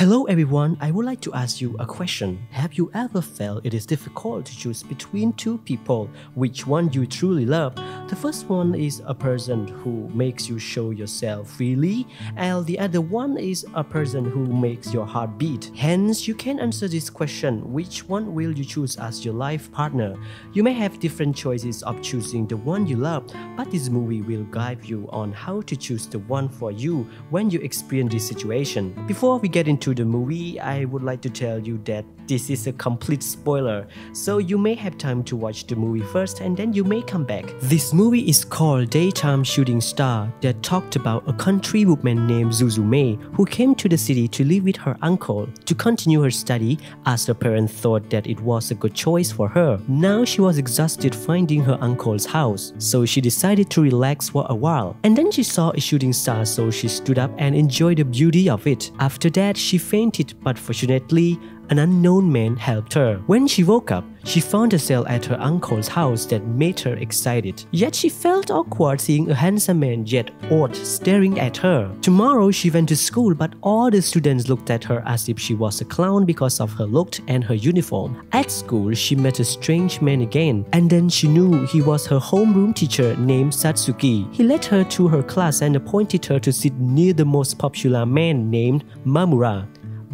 Hello everyone, I would like to ask you a question. Have you ever felt it is difficult to choose between two people, which one you truly love? The first one is a person who makes you show yourself freely, and the other one is a person who makes your heart beat. Hence, you can answer this question, which one will you choose as your life partner? You may have different choices of choosing the one you love, but this movie will guide you on how to choose the one for you when you experience this situation. Before we get into the movie, I would like to tell you that this is a complete spoiler, so you may have time to watch the movie first and then you may come back. This movie is called Daytime Shooting Star, that talked about a country woman named Suzume who came to the city to live with her uncle to continue her study as her parents thought that it was a good choice for her. Now she was exhausted finding her uncle's house, so she decided to relax for a while. And then she saw a shooting star, so she stood up and enjoyed the beauty of it. After that, she fainted, but fortunately, an unknown man helped her. When she woke up, she found herself at her uncle's house that made her excited. Yet she felt awkward seeing a handsome man yet odd staring at her. Tomorrow she went to school, but all the students looked at her as if she was a clown because of her look and her uniform. At school, she met a strange man again, and then she knew he was her homeroom teacher named Satsuki. He led her to her class and appointed her to sit near the most popular man named Mamura.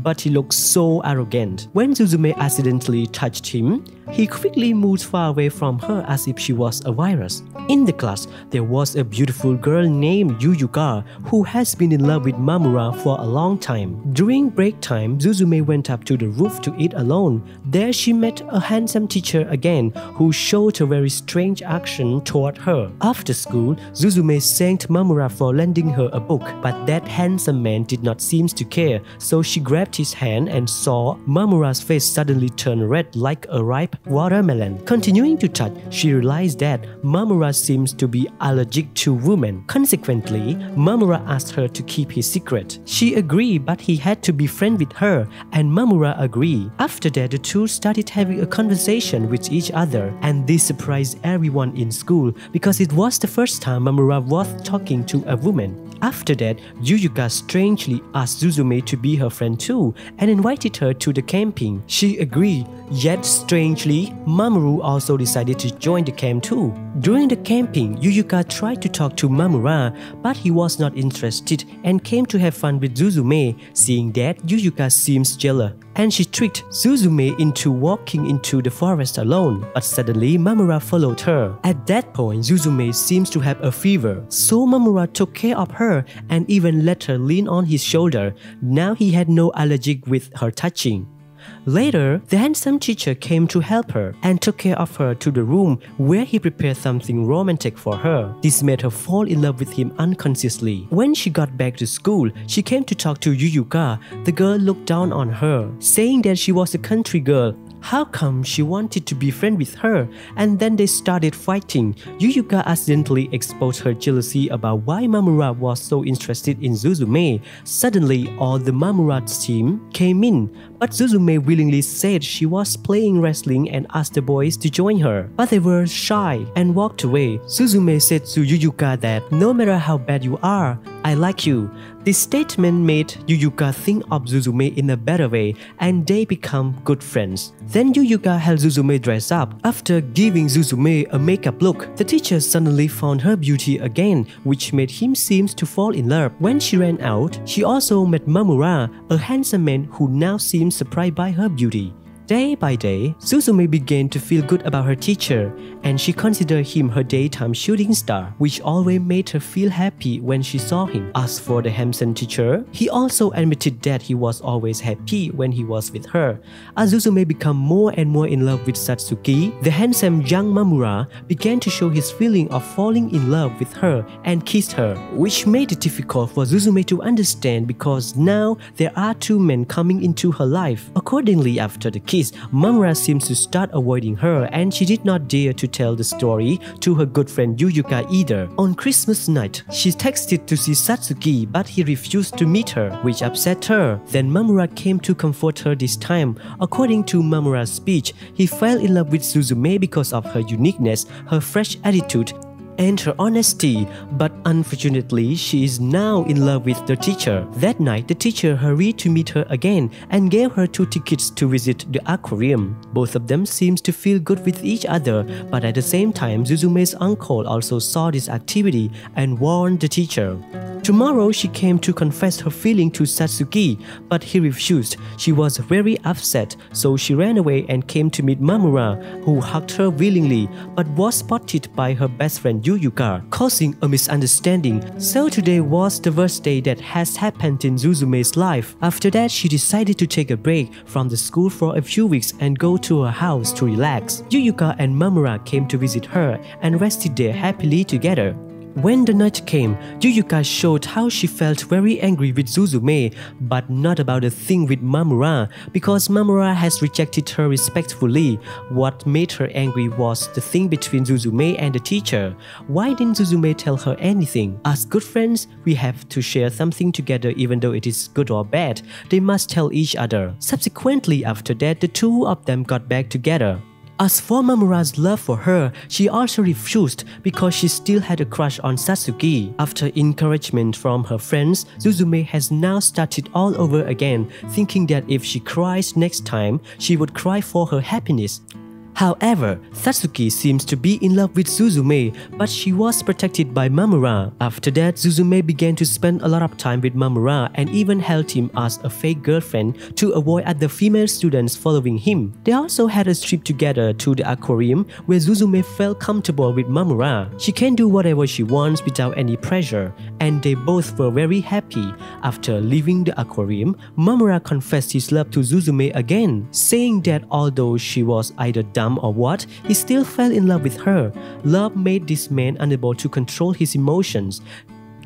But he looked so arrogant. When Suzume accidentally touched him, he quickly moved far away from her as if she was a virus. In the class, there was a beautiful girl named Yuyuka who has been in love with Mamura for a long time. During break time, Suzume went up to the roof to eat alone. There she met a handsome teacher again who showed a very strange action toward her. After school, Suzume thanked Mamura for lending her a book, but that handsome man did not seem to care, so she grabbed his hand and saw Mamura's face suddenly turn red like a ripe watermelon. Continuing to touch, she realized that Mamura seems to be allergic to women. Consequently, Mamura asked her to keep his secret. She agreed, but he had to be friends with her, and Mamura agreed. After that, the two started having a conversation with each other, and this surprised everyone in school because it was the first time Mamura was talking to a woman. After that, Yuyuka strangely asked Suzume to be her friend too and invited her to the camping. She agreed, yet strangely, Mamoru also decided to join the camp too. During the camping, Yuyuka tried to talk to Mamura, but he was not interested and came to have fun with Suzume. Seeing that, Yuyuka seems jealous, and she tricked Suzume into walking into the forest alone. But suddenly, Mamura followed her. At that point, Suzume seems to have a fever, so Mamura took care of her and even let her lean on his shoulder. Now he had no allergy with her touching. Later, the handsome teacher came to help her and took care of her to the room where he prepared something romantic for her. This made her fall in love with him unconsciously. When she got back to school, she came to talk to Yuyuka. The girl looked down on her, saying that she was a country girl. How come she wanted to be friends with her? And then they started fighting. Yuyuka accidentally exposed her jealousy about why Mamura was so interested in Suzume. Suddenly, all the Mamura's team came in, but Suzume willingly said she was playing wrestling and asked the boys to join her. But they were shy and walked away. Suzume said to Yuyuka that no matter how bad you are, I like you. This statement made Yuyuka think of Suzume in a better way, and they become good friends. Then Yuyuka helped Suzume dress up. After giving Suzume a makeup look, the teacher suddenly found her beauty again, which made him seem to fall in love. When she ran out, she also met Mamura, a handsome man who now seemed surprised by her beauty. Day by day, Suzume began to feel good about her teacher, and she considered him her daytime shooting star, which always made her feel happy when she saw him. As for the handsome teacher, he also admitted that he was always happy when he was with her. As Suzume became more and more in love with Satsuki, the handsome young Mamura began to show his feeling of falling in love with her and kissed her, which made it difficult for Suzume to understand because now there are two men coming into her life. Accordingly, after the kiss, Mamura seems to start avoiding her, and she did not dare to tell the story to her good friend Yuyuka either. On Christmas night, she texted to see Satsuki, but he refused to meet her, which upset her. Then Mamura came to comfort her this time. According to Mamura's speech, he fell in love with Suzume because of her uniqueness, her fresh attitude, and her honesty, but unfortunately, she is now in love with the teacher. That night, the teacher hurried to meet her again and gave her 2 tickets to visit the aquarium. Both of them seems to feel good with each other, but at the same time, Suzume's uncle also saw this activity and warned the teacher. Tomorrow, she came to confess her feeling to Satsuki, but he refused. She was very upset, so she ran away and came to meet Mamura, who hugged her willingly, but was spotted by her best friend Yuyuka, causing a misunderstanding. So today was the worst day that has happened in Suzume's life. After that, she decided to take a break from the school for a few weeks and go to her house to relax. Yuyuka and Mamura came to visit her and rested there happily together. When the night came, Yuyuka showed how she felt very angry with Suzume, but not about the thing with Mamura, because Mamura has rejected her respectfully. What made her angry was the thing between Suzume and the teacher. Why didn't Suzume tell her anything? As good friends, we have to share something together even though it is good or bad. They must tell each other. Subsequently, after that, the two of them got back together. As for Mamura's love for her, she also refused because she still had a crush on Satsuki. After encouragement from her friends, Suzume has now started all over again, thinking that if she cries next time, she would cry for her happiness. However, Satsuki seems to be in love with Suzume, but she was protected by Mamura. After that, Suzume began to spend a lot of time with Mamura and even held him as a fake girlfriend to avoid other female students following him. They also had a trip together to the aquarium where Suzume felt comfortable with Mamura. She can do whatever she wants without any pressure, and they both were very happy. After leaving the aquarium, Mamura confessed his love to Suzume again, saying that although she was either dumb or what, he still fell in love with her. Love made this man unable to control his emotions.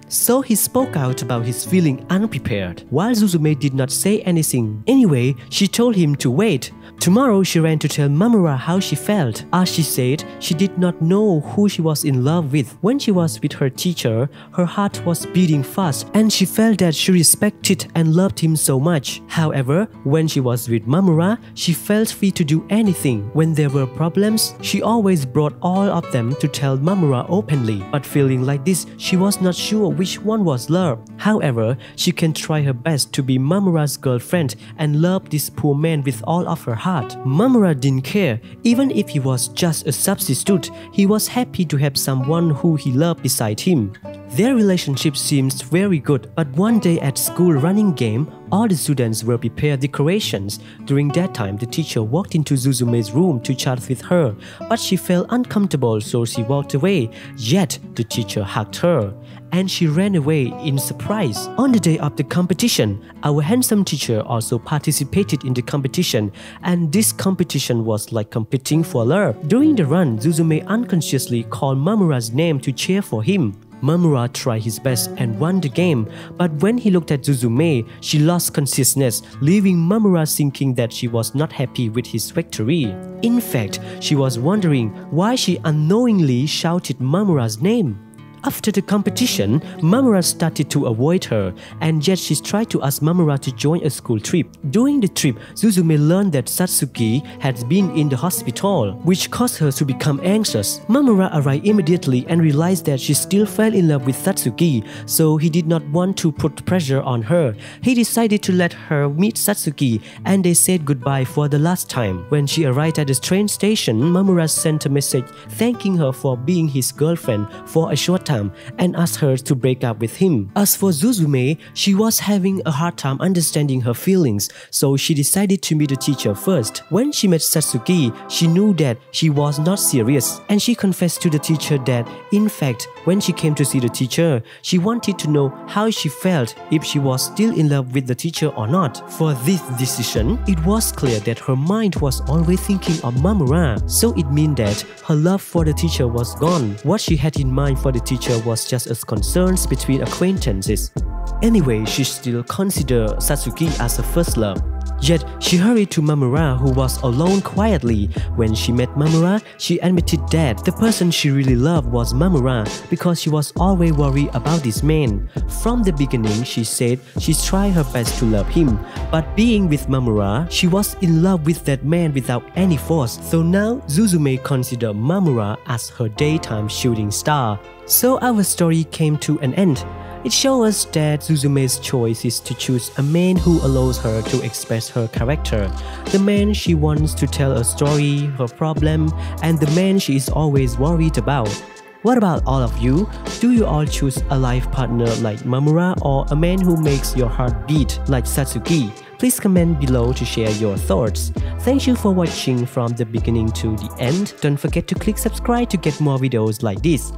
So he spoke out about his feeling unprepared, while Suzume did not say anything. Anyway, she told him to wait. Tomorrow, she ran to tell Mamura how she felt. As she said, she did not know who she was in love with. When she was with her teacher, her heart was beating fast, and she felt that she respected and loved him so much. However, when she was with Mamura, she felt free to do anything. When there were problems, she always brought all of them to tell Mamura openly. But feeling like this, she was not sure which one was love. However, she can try her best to be Mamura's girlfriend and love this poor man with all of her heart. Mamura didn't care. Even if he was just a substitute, he was happy to have someone who he loved beside him. Their relationship seems very good, but one day at school running game, all the students were prepared decorations. During that time, the teacher walked into Suzume's room to chat with her, but she felt uncomfortable, so she walked away. Yet, the teacher hugged her, and she ran away in surprise. On the day of the competition, our handsome teacher also participated in the competition, and this competition was like competing for love. During the run, Suzume unconsciously called Mamura's name to cheer for him. Mamura tried his best and won the game, but when he looked at Suzume, she lost consciousness, leaving Mamura thinking that she was not happy with his victory. In fact, she was wondering why she unknowingly shouted Mamura's name. After the competition, Mamura started to avoid her, and yet she tried to ask Mamura to join a school trip. During the trip, Suzume learned that Satsuki had been in the hospital, which caused her to become anxious. Mamura arrived immediately and realized that she still fell in love with Satsuki, so he did not want to put pressure on her. He decided to let her meet Satsuki, and they said goodbye for the last time. When she arrived at the train station, Mamura sent a message thanking her for being his girlfriend for a short time and asked her to break up with him. As for Suzume, she was having a hard time understanding her feelings, so she decided to meet the teacher first. When she met Satsuki, she knew that she was not serious, and she confessed to the teacher that, in fact, when she came to see the teacher, she wanted to know how she felt, if she was still in love with the teacher or not. For this decision, it was clear that her mind was always thinking of Mamura, so it meant that her love for the teacher was gone. What she had in mind for the teacher was just as concerns between acquaintances. Anyway, she still considered Satsuki as her first love. Yet she hurried to Mamura, who was alone quietly. When she met Mamura, she admitted that the person she really loved was Mamura because she was always worried about this man. From the beginning, she said she's trying her best to love him, but being with Mamura, she was in love with that man without any force. So now Suzume considers Mamura as her daytime shooting star. So our story came to an end. It shows us that Suzume's choice is to choose a man who allows her to express her character, the man she wants to tell a story, her problem, and the man she is always worried about. What about all of you? Do you all choose a life partner like Mamura or a man who makes your heart beat like Satsuki? Please comment below to share your thoughts. Thank you for watching from the beginning to the end. Don't forget to click subscribe to get more videos like this.